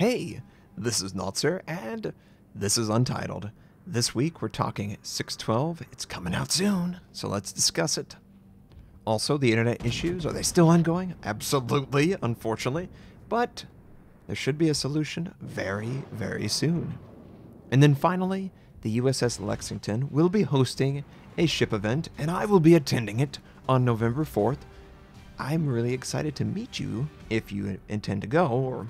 Hey, this is Notser, and this is Untitled. This week we're talking 612. It's coming out soon, so let's discuss it. Also, the internet issues, are they still ongoing? Absolutely, unfortunately. But there should be a solution very, very soon. And then finally, the USS Lexington will be hosting a ship event, and I will be attending it on November 4th. I'm really excited to meet you if you intend to go, or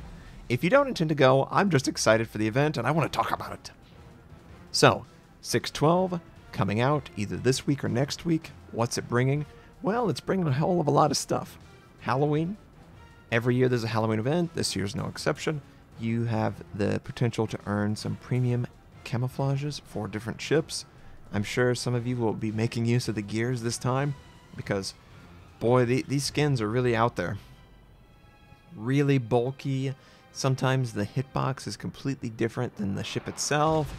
if you don't intend to go, I'm just excited for the event and I want to talk about it. So, 612 coming out either this week or next week. What's it bringing? Well, it's bringing a hell of a lot of stuff. Halloween. Every year there's a Halloween event. This year's no exception. You have the potential to earn some premium camouflages for different ships. I'm sure some of you will be making use of the gears this time because, boy, these skins are really out there. Really bulky. Sometimes the hitbox is completely different than the ship itself.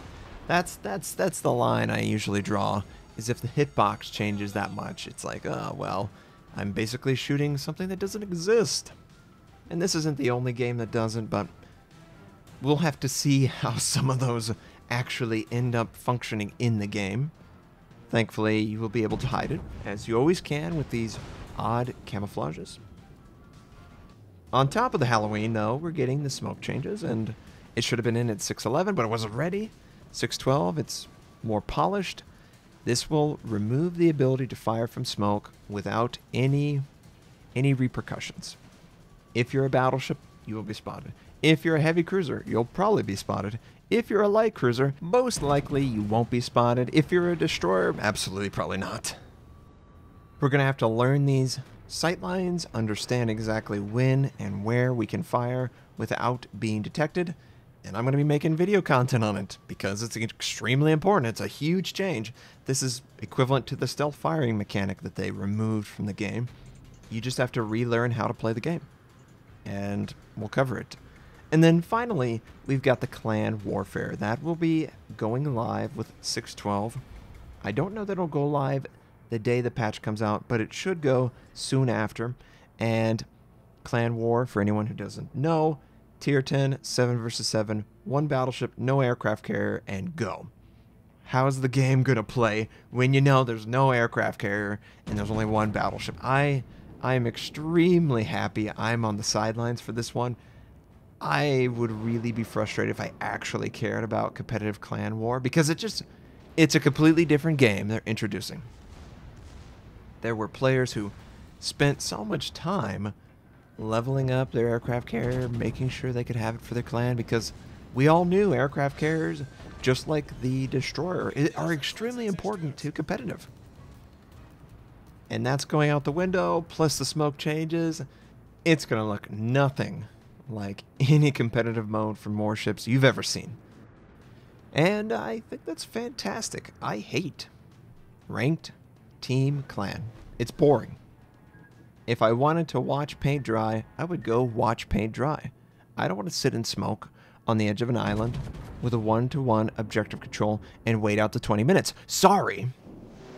That's the line I usually draw, is if the hitbox changes that much, it's like, oh, well, I'm basically shooting something that doesn't exist. And this isn't the only game that doesn't, but we'll have to see how some of those actually end up functioning in the game. Thankfully, you will be able to hide it, as you always can with these odd camouflages. On top of the Halloween, though, we're getting the smoke changes, and it should have been in at 611, but it wasn't ready. 612, it's more polished. This will remove the ability to fire from smoke without any repercussions. If you're a battleship, you will be spotted. If you're a heavy cruiser, you'll probably be spotted. If you're a light cruiser, most likely you won't be spotted. If you're a destroyer, absolutely probably not. We're going to have to learn these sightlines, understand exactly when and where we can fire without being detected, and I'm going to be making video content on it because it's extremely important. It's a huge change. This is equivalent to the stealth firing mechanic that they removed from the game. You just have to relearn how to play the game, and we'll cover it. And then finally, we've got the clan warfare. That will be going live with 612. I don't know that it'll go live the day the patch comes out, but it should go soon after. And Clan War, for anyone who doesn't know, Tier 10, 7 versus 7, 1 battleship, no aircraft carrier, and go. How's the game gonna play when you know there's no aircraft carrier and there's only 1 battleship? I am extremely happy I'm on the sidelines for this one. I would really be frustrated if I actually cared about competitive Clan War because it's a completely different game they're introducing. There were players who spent so much time leveling up their aircraft carrier, making sure they could have it for their clan, because we all knew aircraft carriers, just like the destroyer, are extremely important to competitive. And that's going out the window, plus the smoke changes. It's going to look nothing like any competitive mode for more ships you've ever seen. And I think that's fantastic. I hate ranked team clan. It's boring. If I wanted to watch paint dry, I would go watch paint dry. I don't want to sit in smoke on the edge of an island with a 1-to-1 objective control and wait out the 20 minutes. Sorry.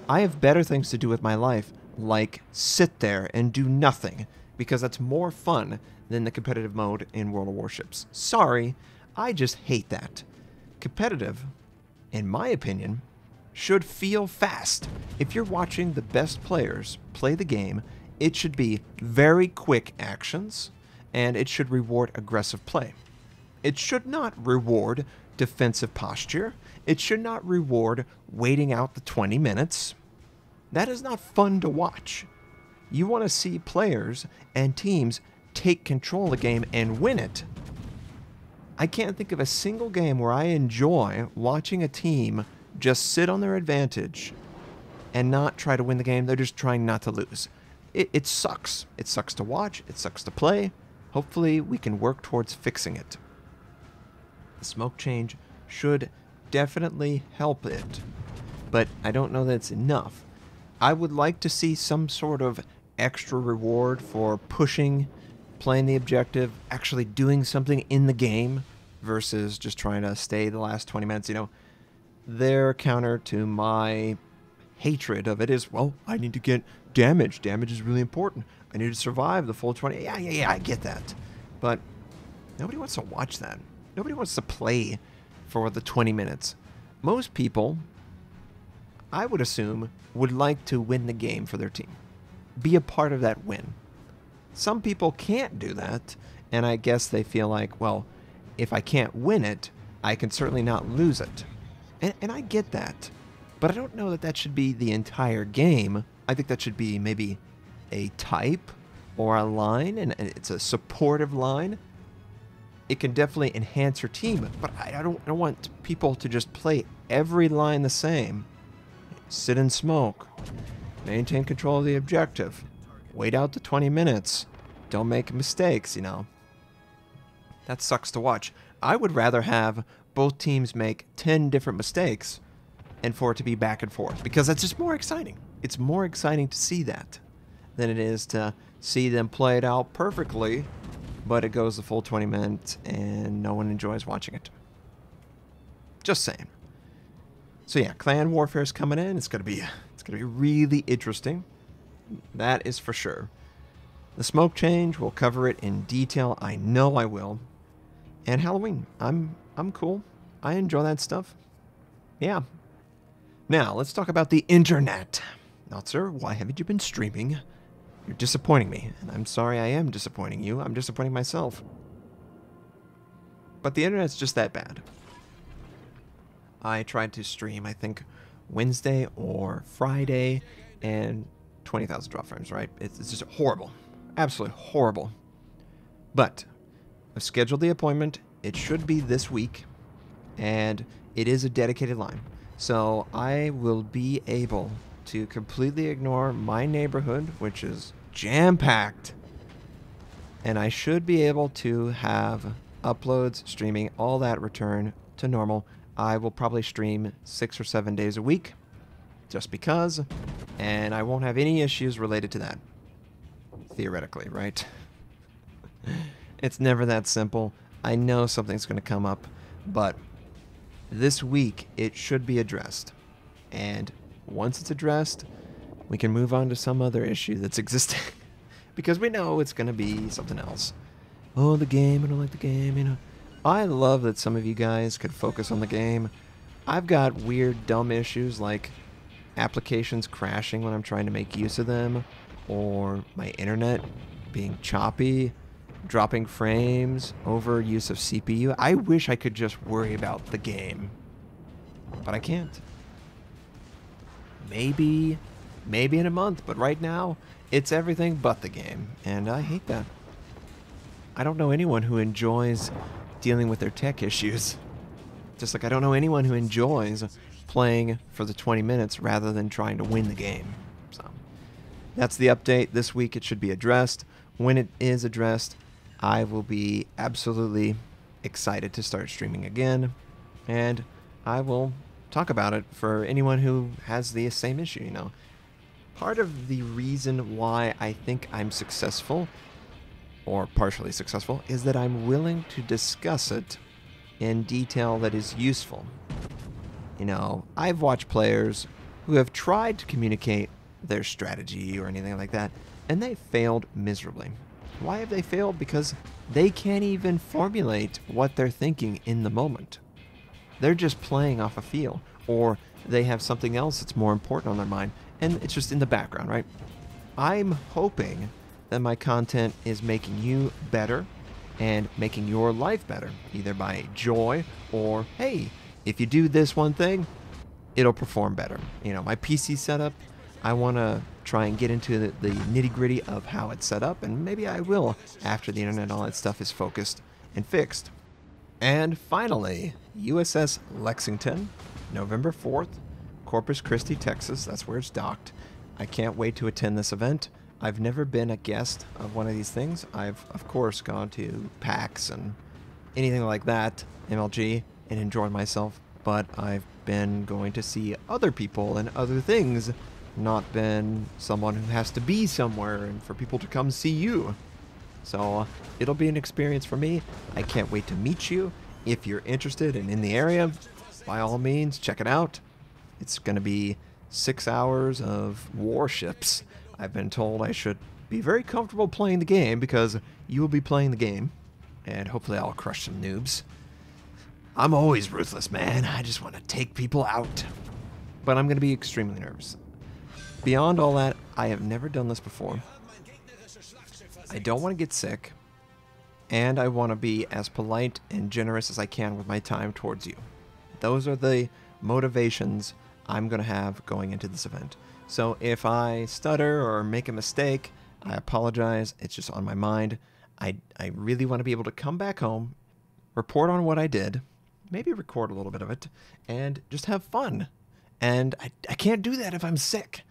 I have better things to do with my life, like sit there and do nothing, because that's more fun than the competitive mode in World of Warships. Sorry, I just hate that. Competitive, in my opinion, should feel fast. If you're watching the best players play the game, it should be very quick actions, and it should reward aggressive play. It should not reward defensive posture. It should not reward waiting out the 20 minutes. That is not fun to watch. You want to see players and teams take control of the game and win it. I can't think of a single game where I enjoy watching a team just sit on their advantage and not try to win the game. They're just trying not to lose. It sucks. It sucks to watch. It sucks to play. Hopefully, we can work towards fixing it. The smoke change should definitely help it, but I don't know that it's enough. I would like to see some sort of extra reward for pushing, playing the objective, actually doing something in the game versus just trying to stay the last 20 minutes. You know, their counter to my hatred of it is, well, I need to get damage. Damage is really important. I need to survive the full 20. Yeah, I get that. But Nobody wants to watch that. Nobody wants to play for the 20 minutes. Most people, I would assume, would like to win the game for their team. Be a part of that win. Some people can't do that, and I guess they feel like, well, if I can't win it, I can certainly not lose it. And I get that. But I don't know that that should be the entire game. I think that should be maybe a type or a line, and it's a supportive line. It can definitely enhance your team, but I don't want people to just play every line the same. Sit and smoke. Maintain control of the objective. Wait out the 20 minutes. Don't make mistakes, you know. That sucks to watch. I would rather have both teams make 10 different mistakes and for it to be back and forth, because that's just more exciting. It's more exciting to see that than it is to see them play it out perfectly, but it goes the full 20 minutes and no one enjoys watching it. Just saying. So yeah, clan warfare is coming in. It's gonna be really interesting. That is for sure. The smoke change, we'll cover it in detail. I know I will. And Halloween, I'm cool. I enjoy that stuff. Yeah. Now let's talk about the internet. Notser, why haven't you been streaming? You're disappointing me, and I'm sorry I am disappointing you. I'm disappointing myself. But the internet's just that bad. I tried to stream, I think, Wednesday or Friday, and 20,000 drop frames, right? It's just horrible. Absolutely horrible. But I've scheduled the appointment. It should be this week, and it is a dedicated line. So I will be able to completely ignore my neighborhood, which is jam-packed, and I should be able to have uploads, streaming, all that return to normal. I will probably stream 6 or 7 days a week, just because, and I won't have any issues related to that. Theoretically, right? It's never that simple. I know something's going to come up, but this week it should be addressed. And once it's addressed, we can move on to some other issue that's existing. Because we know it's going to be something else. Oh, the game, I don't like the game, you know. I love that some of you guys could focus on the game. I've got weird, dumb issues like applications crashing when I'm trying to make use of them, or my internet being choppy, dropping frames, over use of CPU. I wish I could just worry about the game, but I can't. Maybe in a month, but right now, it's everything but the game, and I hate that. I don't know anyone who enjoys dealing with their tech issues. Just like I don't know anyone who enjoys playing for the 20 minutes rather than trying to win the game. So that's the update. This week it should be addressed. When it is addressed, I will be absolutely excited to start streaming again, and I will talk about it for anyone who has the same issue, you know. Part of the reason why I think I'm successful, or partially successful, is that I'm willing to discuss it in detail that is useful. You know, I've watched players who have tried to communicate their strategy or anything like that, and they failed miserably. Why have they failed? Because they can't even formulate what they're thinking in the moment. They're just playing off a feel, or they have something else that's more important on their mind, and it's just in the background, right? I'm hoping that my content is making you better and making your life better, either by joy or, hey, if you do this one thing, it'll perform better. You know, my PC setup, I want to try and get into the nitty-gritty of how it's set up, and maybe I will after the internet and all that stuff is focused and fixed. And finally, USS Lexington, November 4th, Corpus Christi, Texas. That's where it's docked. I can't wait to attend this event. I've never been a guest of one of these things. I've, of course, gone to PAX and anything like that, MLG, and enjoyed myself, but I've been going to see other people and other things, not been someone who has to be somewhere and for people to come see you. So it'll be an experience for me. I can't wait to meet you. If you're interested and in the area, by all means, check it out. It's going to be 6 hours of warships. I've been told I should be very comfortable playing the game because you will be playing the game. and hopefully I'll crush some noobs. I'm always ruthless, man. I just want to take people out. But I'm going to be extremely nervous. Beyond all that, I have never done this before. I don't want to get sick, and I want to be as polite and generous as I can with my time towards you. Those are the motivations I'm going to have going into this event. So if I stutter or make a mistake, I apologize. It's just on my mind. I really want to be able to come back home, report on what I did, maybe record a little bit of it, and just have fun. And I can't do that if I'm sick.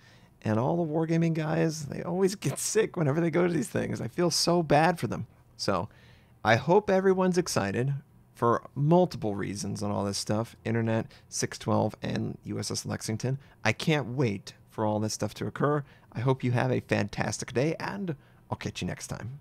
And all the wargaming guys, they always get sick whenever they go to these things. I feel so bad for them. So I hope everyone's excited for multiple reasons on all this stuff. Internet, 612, and USS Lexington. I can't wait for all this stuff to occur. I hope you have a fantastic day, and I'll catch you next time.